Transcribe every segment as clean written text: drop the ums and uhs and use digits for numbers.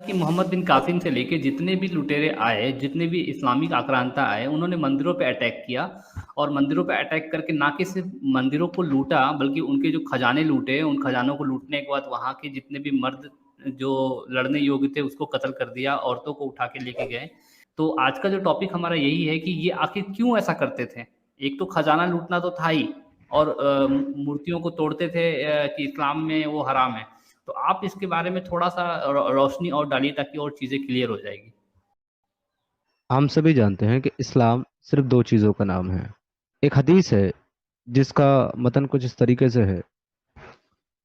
कि मोहम्मद बिन कासिम से लेके जितने भी लुटेरे आए, जितने भी इस्लामिक आक्रांता आए, उन्होंने मंदिरों पे अटैक किया और मंदिरों पे अटैक करके ना कि सिर्फ मंदिरों को लूटा, बल्कि उनके जो खजाने लूटे, उन खजानों को लूटने के बाद वहाँ के जितने भी मर्द जो लड़ने योग्य थे, उसको कत्ल कर दिया, औरतों को उठा के लेके गए। तो आज का जो टॉपिक हमारा यही है कि ये आखिर क्यों ऐसा करते थे? एक तो खजाना लूटना तो था ही और मूर्तियों को तोड़ते थे कि इस्लाम में वो हराम है। तो आप इसके बारे में थोड़ा-सा रोशनी और डालिए ताकि और चीज़ें क्लियर हो जाएगी। हम सभी जानते हैं कि इस्लाम सिर्फ दो चीज़ों का नाम है। एक हदीस है जिसका मतन कुछ इस तरीके से है,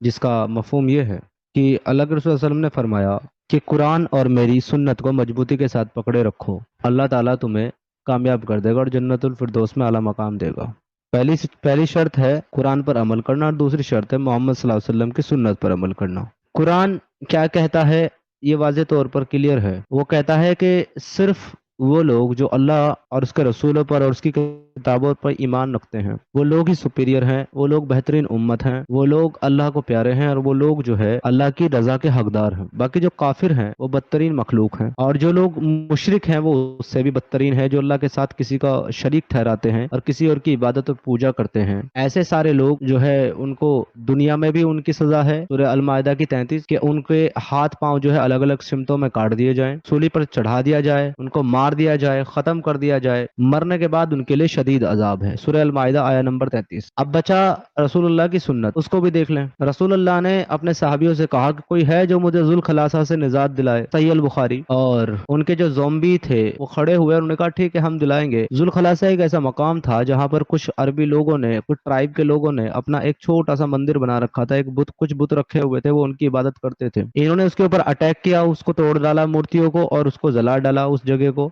जिसका मफहूम ये है कि अल्लाह के रसूल सल्लल्लाहु अलैहि वसल्लम ने फरमाया कि कुरान और मेरी सुन्नत को मजबूती के साथ पकड़े रखो, अल्लाह ताला तुम्हें कामयाब कर देगा और जन्नतुल फिरदौस में आला मकाम देगा। पहली शर्त है कुरान पर अमल करना और दूसरी शर्त है मोहम्मद सल्लल्लाहु अलैहि वसल्लम की सुन्नत पर अमल करना। कुरान क्या कहता है, ये वाज़ेह तौर पर क्लियर है। वो कहता है कि सिर्फ वो लोग जो अल्लाह और उसके रसूलों पर और उसकी किताबों पर ईमान रखते हैं, वो लोग ही सुपीरियर हैं, वो लोग बेहतरीन उम्मत हैं, वो लोग अल्लाह को प्यारे हैं और वो लोग जो है अल्लाह की रजा के हकदार हैं। बाकी जो काफिर हैं वो बदतरीन मखलूक हैं, और जो लोग मुशरिक हैं वो उससे भी बदतरीन है, जो अल्लाह के साथ किसी का शरीक ठहराते हैं और किसी और की इबादत और पूजा करते हैं। ऐसे सारे लोग जो है उनको दुनिया में भी उनकी सजा है, सूरह अल माइदा की 33, कि उनके हाथ पांव जो है अलग अलग सिमतों में काट दिए जाएं, सूली पर चढ़ा दिया जाए, उनको मार दिया जाए, खत्म कर दिया जाए, मरने के बाद उनके लिए शदीद अजाब है। सूरह अल माइदा आया नंबर 33। अब बचा रसूलुल्लाह की सुन्नत, उसको भी देख लें। रसूलुल्लाह ने अपने सहाबियों से कहा कि कोई है जो मुझे जुल खलासा से निजात दिलाए, सही अल बुखारी। और उनके जो ज़ोंबी थे वो खड़े हुए और उन्होंने कहा ठीक है हम दिलाएंगे। जुल खलासा एक ऐसा मकाम था जहां पर कुछ अरबी लोगों ने, कुछ ट्राइब के लोगों ने अपना एक छोटा सा मंदिर बना रखा था। एक बुत, कुछ बुत रखे हुए थे, वो उनकी इबादत करते थे। इन्होंने उसके ऊपर अटैक किया, उसको तोड़ डाला मूर्तियों को, और उसको जला डाला उस जगह को।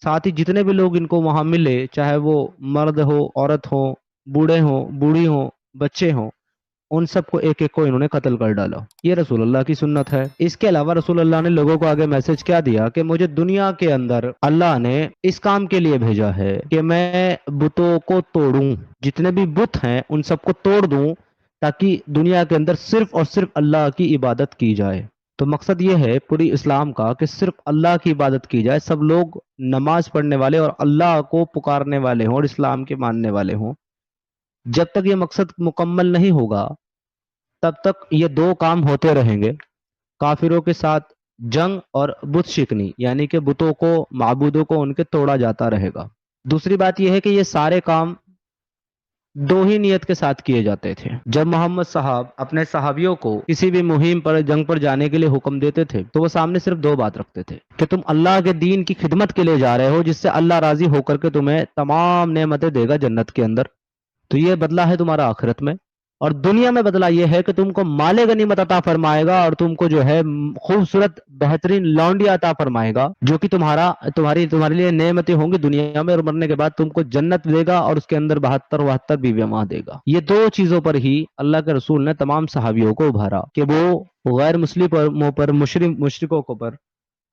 साथ ही जितने भी लोग इनको वहां मिले, चाहे वो मर्द हो, औरत हो, बूढ़े हो, बूढ़ी हो, बच्चे हो, उन सबको एक एक को इन्होंने कत्ल कर डाला। ये रसूलुल्लाह की सुन्नत है। इसके अलावा रसूलुल्लाह ने लोगों को आगे मैसेज क्या दिया कि मुझे दुनिया के अंदर अल्लाह ने इस काम के लिए भेजा है कि मैं बुतों को तोड़ूं, जितने भी बुत हैं उन सबको तोड़ दूं, ताकि दुनिया के अंदर सिर्फ और सिर्फ अल्लाह की इबादत की जाए। तो मकसद ये है पूरी इस्लाम का कि सिर्फ अल्लाह की इबादत की जाए, सब लोग नमाज पढ़ने वाले और अल्लाह को पुकारने वाले हों और इस्लाम के मानने वाले हों। जब तक ये मकसद मुकम्मल नहीं होगा तब तक ये दो काम होते रहेंगे, काफिरों के साथ जंग और बुत शिकनी, यानी कि बुतों को, माबूदों को उनके तोड़ा जाता रहेगा। दूसरी बात यह है कि ये सारे काम दो ही नियत के साथ किए जाते थे। जब मोहम्मद साहब अपने सहाबियों को किसी भी मुहिम पर, जंग पर जाने के लिए हुक्म देते थे, तो वो सामने सिर्फ दो बात रखते थे कि तुम अल्लाह के दीन की खिदमत के लिए जा रहे हो, जिससे अल्लाह राजी होकर के तुम्हें तमाम नेमतें देगा जन्नत के अंदर, तो ये बदला है तुम्हारा आखिरत में। और दुनिया में बदला ये है कि तुमको माले गनीमत अता फरमाएगा और तुमको जो है खूबसूरत बेहतरीन लौंडिया अता फरमाएगा, जो कि तुम्हारे लिए नेमतें होंगी दुनिया में, और मरने के बाद तुमको जन्नत देगा और उसके अंदर 72 बीवियां मां देगा। ये दो चीजों पर ही अल्लाह के रसूल ने तमाम सहाबियों को उभारा कि वो गैर मुस्लिमों पर, मुशरिकों को पर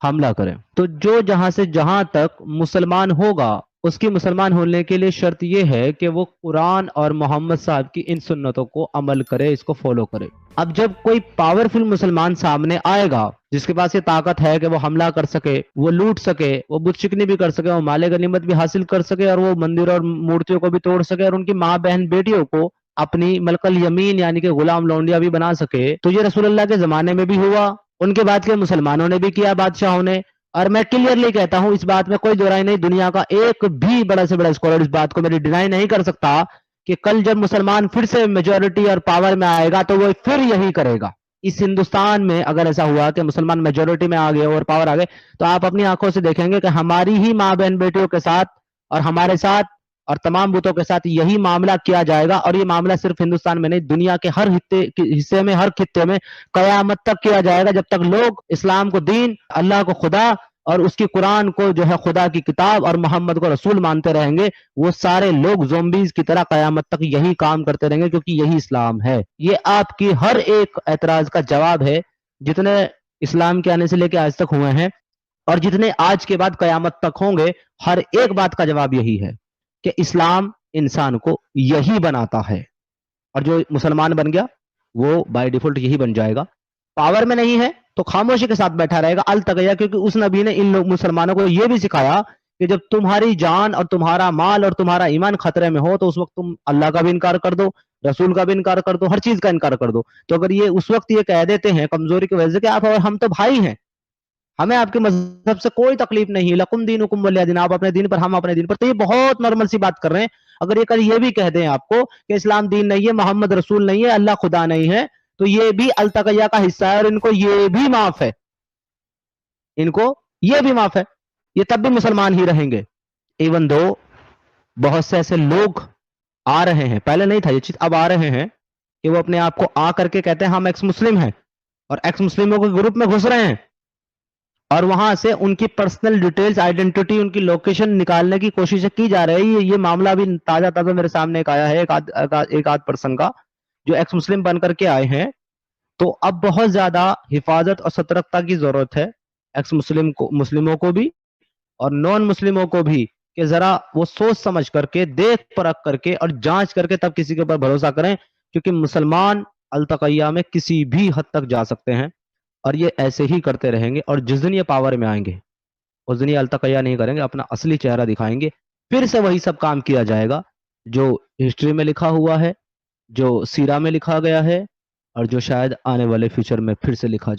हमला करें। तो जो जहां से जहां तक मुसलमान होगा, उसकी मुसलमान होने के लिए शर्त यह है कि वो कुरान और मोहम्मद साहब की इन सुन्नतों को अमल करे, इसको फॉलो करे। अब जब कोई पावरफुल मुसलमान सामने आएगा, जिसके पास ये ताकत है कि वो हमला कर सके, वो लूट सके, वो बुत शिकनी भी कर सके, वो माले गनीमत भी हासिल कर सके, और वो मंदिर और मूर्तियों को भी तोड़ सके, और उनकी माँ बहन बेटियों को अपनी मलकल यमीन यानी कि गुलाम लौंडिया भी बना सके, तो ये रसूलुल्लाह के जमाने में भी हुआ, उनके बाद के मुसलमानों ने भी किया, बादशाहों ने। और मैं क्लियरली कहता हूं, इस बात में कोई दो राय नहीं, दुनिया का एक भी बड़ा से बड़ा स्कॉलर इस बात को मेरी डिनाई नहीं कर सकता कि कल जब मुसलमान फिर से मेजॉरिटी और पावर में आएगा तो वो फिर यही करेगा। इस हिंदुस्तान में अगर ऐसा हुआ कि मुसलमान मेजॉरिटी में आ गए और पावर आ गए, तो आप अपनी आंखों से देखेंगे कि हमारी ही माँ बहन बेटियों के साथ और हमारे साथ और तमाम बुतों के साथ यही मामला किया जाएगा। और ये मामला सिर्फ हिंदुस्तान में नहीं, दुनिया के हर हिस्से में, हर खित्ते में कयामत तक किया जाएगा, जब तक लोग इस्लाम को दीन, अल्लाह को खुदा और उसकी कुरान को जो है खुदा की किताब और मोहम्मद को रसूल मानते रहेंगे। वो सारे लोग ज़ोंबीज की तरह कयामत तक यही काम करते रहेंगे, क्योंकि यही इस्लाम है। ये आपकी हर एक एतराज का जवाब है, जितने इस्लाम के आने से लेकर आज तक हुए हैं और जितने आज के बाद कयामत तक होंगे, हर एक बात का जवाब यही है कि इस्लाम इंसान को यही बनाता है। और जो मुसलमान बन गया वो बाय डिफॉल्ट यही बन जाएगा। पावर में नहीं है تو خاموشی کے ساتھ بیٹھا رہے گا التقیہ، کیونکہ اس نبی نے ان لوگ مسلمانوں کو یہ بھی سکھایا کہ جب تمہاری جان اور تمہارا مال اور تمہارا ایمان خطرے میں ہو تو اس وقت تم اللہ کا بھی انکار کر دو، رسول کا بھی انکار کر دو، ہر چیز کا انکار کر دو۔ تو اگر یہ اس وقت یہ کہہ دیتے ہیں کمزوری کی وجہ سے کہ آپ اور ہم تو بھائی ہیں، ہمیں آپ کے مذہب سے کوئی تکلیف نہیں، لکم دینکم ولی دین، آپ اپنے دین پر ہم اپنے دین پر، تو یہ بہت نارمل سی بات کر رہے ہیں۔ اگر یہ کل یہ بھی کہہ دیں آپ کو کہ اسلام دین نہیں ہے، محمد رسول نہیں ہے، اللہ خدا نہیں ہے، تو یہ بھی التقیہ کا حصہ ہے اور ان کو یہ بھی معاف ہے، ان کو یہ بھی معاف ہے، یہ تب بھی مسلمان ہی رہیں گے۔ ایون دو بہت سے ایسے لوگ آ رہے ہیں، پہلے نہیں تھا یہ چیز، اب آ رہے ہیں کہ وہ اپنے آپ کو آ کر کے کہتے ہیں ہم ایکس مسلم ہیں، اور ایکس مسلموں کے گروپ میں گھس رہے ہیں، اور وہاں سے ان کی پرسنل ڈیٹیلز، آئیڈینٹی، ان کی لوکیشن نکالنے کی کوشش کی جا رہی ہے۔ یہ معاملہ بھی تازہ تازہ میرے سامنے ایک آیا ہے، ایک آدھ پرسن کا جو ایکس مسلم بن کر کے آئے ہیں۔ تو اب بہت زیادہ حفاظت اور سترکتا کی ضرورت ہے ایکس مسلموں کو بھی اور نان مسلموں کو بھی، کہ ذرا وہ سوچ سمجھ کر کے، دیکھ پرکھ کر کے اور جانچ کر کے تب کسی کے اوپر بھروسہ کریں، کیونکہ مسلمان التقیہ میں کسی بھی حد تک جا سکتے ہیں، اور یہ ایسے ہی کرتے رہیں گے، اور جس دن یہ پاور میں آئیں گے اس دن یہ التقیہ نہیں کریں گے، اپنا اصلی چہرہ دکھائیں گے، پھر سے وہی سب کام کیا جائے گا جو ہسٹری میں لکھا ہوا ہے، جو سیرہ میں لکھا گیا ہے، اور جو شاید آنے والے فیوچر میں پھر سے لکھا